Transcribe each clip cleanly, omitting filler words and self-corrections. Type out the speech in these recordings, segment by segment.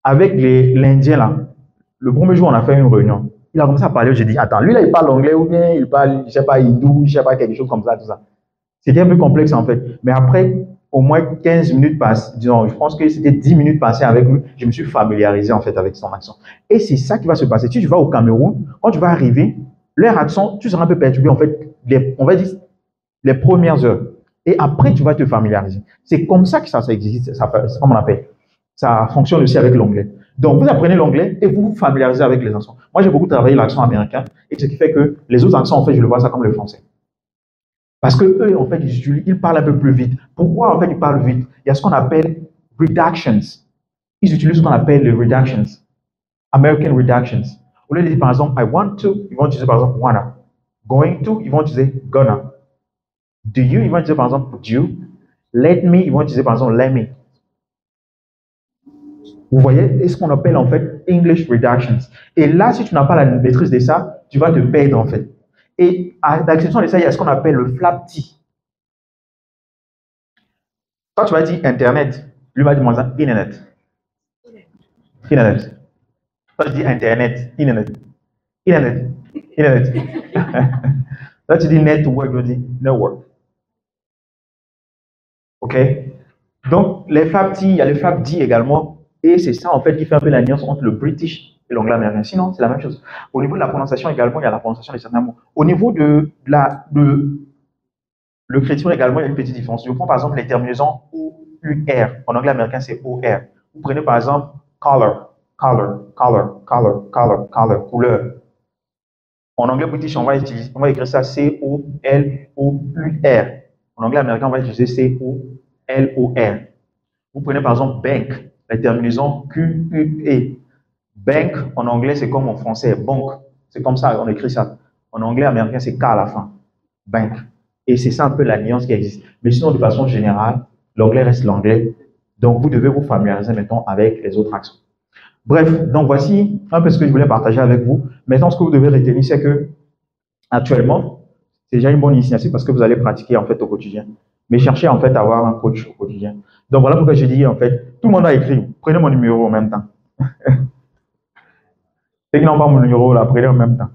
avec l'Indien là, le premier jour, on a fait une réunion. Il a commencé à parler, j'ai dit, attends, lui là, il parle anglais ou bien il parle, je sais pas, hindou, je sais pas, quelque chose comme ça, tout ça. C'était un peu complexe en fait. Mais après, au moins 15 minutes passées, disons, je pense que c'était 10 minutes passées avec lui, je me suis familiarisé en fait avec son accent. Et c'est ça qui va se passer. Si tu vas au Cameroun, quand tu vas arriver, leur accent, tu seras un peu perturbé en fait, on va dire les premières heures. Et après, tu vas te familiariser. C'est comme ça que ça existe, c'est comme on appelle. Ça fonctionne aussi avec l'anglais. Donc, vous apprenez l'anglais et vous vous familiarisez avec les accents. Moi, j'ai beaucoup travaillé l'accent américain et ce qui fait que les autres accents, en fait, je le vois ça comme le français. Parce que eux, en fait, ils parlent un peu plus vite. Pourquoi, en fait, ils parlent vite? Il y a ce qu'on appelle reductions. Ils utilisent ce qu'on appelle les reductions. American reductions. Au lieu de dire, par exemple, I want to, ils vont utiliser, par exemple, wanna. Going to, ils vont utiliser gonna. Do you, ils vont utiliser, par exemple, do. Let me, ils vont utiliser, par exemple, let me. Vous voyez, c'est ce qu'on appelle, en fait, English reductions. Et là, si tu n'as pas la maîtrise de ça, tu vas te perdre, en fait. Et à l'exception de ça, il y a ce qu'on appelle le flap T. Quand tu vas dire Internet, lui va dire Internet. Internet. Quand tu dis Internet, Internet. Internet. Internet. Là, tu dis network, je dis network. OK? Donc, les flap T, il y a le flap D également. Et c'est ça, en fait, qui fait un peu la nuance entre le British et l'anglais américain. Sinon, c'est la même chose. Au niveau de la prononciation également, il y a la prononciation de certains mots. Au niveau de l'écriture également, il y a une petite différence. Je prends par exemple les terminaisons O-U-R. En anglais américain, c'est O-R. Vous prenez par exemple color, color, color, color, color, color, couleur. En anglais british, on va écrire ça C-O-L-O-U-R. En anglais américain, on va utiliser C-O-L-O-R. Vous prenez par exemple bank, la terminaison Q-U-E. Bank, en anglais, c'est comme en français, banque. C'est comme ça, on écrit ça. En anglais américain, c'est K à la fin. Bank. Et c'est ça un peu la nuance qui existe. Mais sinon, de façon générale, l'anglais reste l'anglais. Donc, vous devez vous familiariser maintenant avec les autres accents. Bref, donc voici un peu ce que je voulais partager avec vous. Maintenant, ce que vous devez retenir, c'est que actuellement, c'est déjà une bonne initiative parce que vous allez pratiquer en fait au quotidien. Mais cherchez en fait à avoir un coach au quotidien. Donc voilà pourquoi je dis en fait, tout le monde a écrit. Prenez mon numéro en même temps. Ceux qui n'ont pas mon numéro, là, prenez en même temps.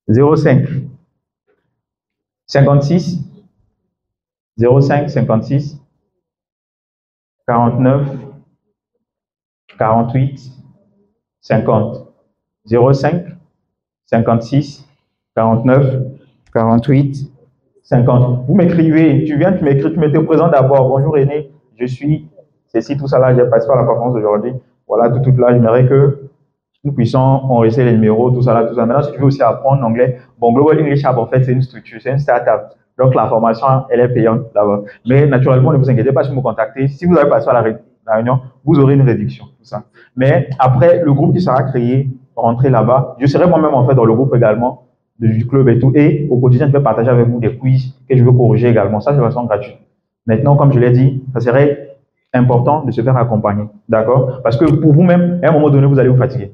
05 56 05 56 49 48 50 05 56 49 48 50. Vous m'écrivez, tu viens, tu m'écris, tu me présentes d'abord. Bonjour René, je suis ceci, tout ça là, j'ai participé à la conférence d'aujourd'hui. Voilà, tout là, j'aimerais que nous puissions enregistrer les numéros, tout ça là, tout ça. Maintenant, si tu veux aussi apprendre l'anglais, bon, Global English Hub, en fait, c'est une structure, c'est une start-up. Donc, la formation, elle est payante là-bas. Mais naturellement, ne vous inquiétez pas si vous me contactez. Si vous avez passé à la réunion, vous aurez une réduction, tout ça. Mais après, le groupe qui sera créé, rentrez là-bas. Je serai moi-même, en fait, dans le groupe également, du club et tout. Et au quotidien, je vais partager avec vous des quiz que je veux corriger également. Ça, c'est de façon gratuite. Maintenant, comme je l'ai dit, ça serait important de se faire accompagner. D'accord? Parce que pour vous-même, à un moment donné, vous allez vous fatiguer.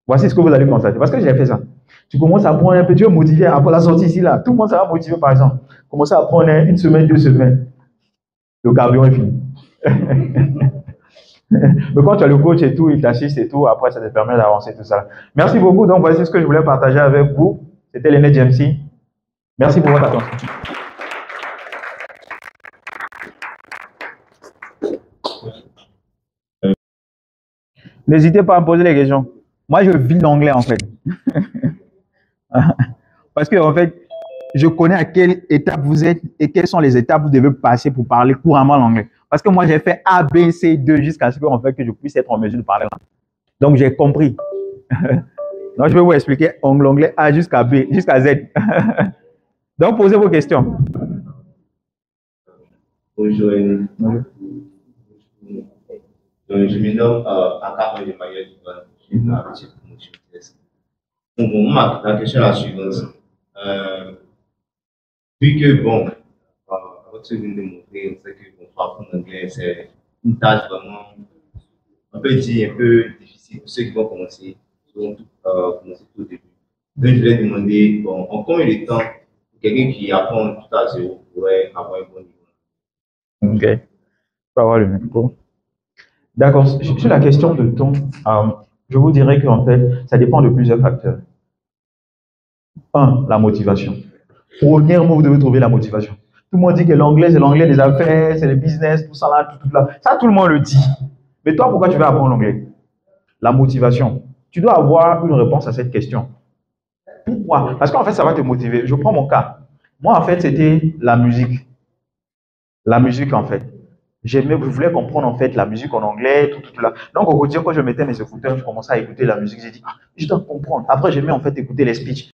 Voici ce que vous allez constater. Parce que j'ai fait ça. Tu commences à prendre un peu, tu es motivé après la sortie ici, là. Tout le monde sera motivé, par exemple. Commencez à prendre une semaine, 2 semaines. Le carburant est fini. Mais quand tu as le coach et tout, il t'assiste et tout, après, ça te permet d'avancer tout ça. Merci beaucoup. Donc, voici ce que je voulais partager avec vous. C'était René Jamesy. Merci pour votre attention. N'hésitez pas à me poser les questions. Moi, je vis l'anglais, en fait. Parce que, en fait, je connais à quelle étape vous êtes et quelles sont les étapes que vous devez passer pour parler couramment l'anglais. Parce que moi, j'ai fait A, B, C, 2 jusqu'à ce en fait, que je puisse être en mesure de parler l'anglais. Donc, j'ai compris. Donc, je vais vous expliquer l'anglais A jusqu'à B, jusqu'à Z. Donc, posez vos questions. Bonjour. Je me nomme Akar Emmanuel Duval. Je suis dans la petite promotion TS. Donc, la question est la suivante. Vu que, bon, votre ce que vous démontrez, on sait que bon, apprendre l'anglais, c'est une tâche vraiment, on peut dire, un peu difficile pour ceux qui vont commencer, commencer tout au début. Donc, je vais demander, bon, en combien de temps, quelqu'un qui apprend tout à zéro pourrait avoir un bon niveau? Ok. Je peux avoir le micro. D'accord. Sur la question de temps, je vous dirais qu'en fait, ça dépend de plusieurs facteurs. Un, la motivation. Premier mot, vous devez trouver la motivation. Tout le monde dit que l'anglais, c'est l'anglais des affaires, c'est le business, tout ça là, tout là. Ça, tout le monde le dit. Mais toi, pourquoi tu veux apprendre l'anglais? La motivation. Tu dois avoir une réponse à cette question. Pourquoi? Parce qu'en fait, ça va te motiver. Je prends mon cas. Moi, en fait, c'était la musique. La musique, en fait. J'aimais, je voulais comprendre, en fait, la musique en anglais, tout là. Donc, au quotidien, quand je mettais mes écouteurs, je commençais à écouter la musique. J'ai dit, ah, je dois comprendre. Après, j'aimais, en fait, écouter les speeches.